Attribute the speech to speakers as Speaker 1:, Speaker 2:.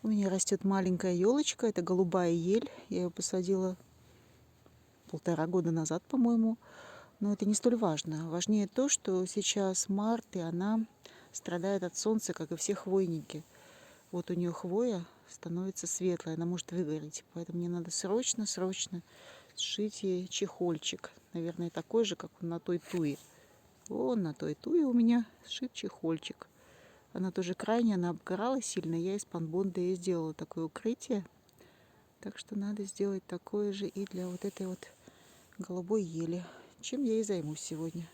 Speaker 1: У меня растет маленькая елочка, это голубая ель. Я ее посадила 1,5 года назад, по-моему. Но это не столь важно. Важнее то, что сейчас март, и она страдает от солнца, как и все хвойники. Вот у нее хвоя становится светлой, она может выгореть. Поэтому мне надо срочно сшить ей чехольчик. Наверное, такой же, как на той туе. Вон на той туе у меня сшит чехольчик. Она тоже крайне, она обгорала сильно. Я из панбонда ей сделала такое укрытие. Так что надо сделать такое же и для вот этой вот голубой ели. Чем я и займусь сегодня.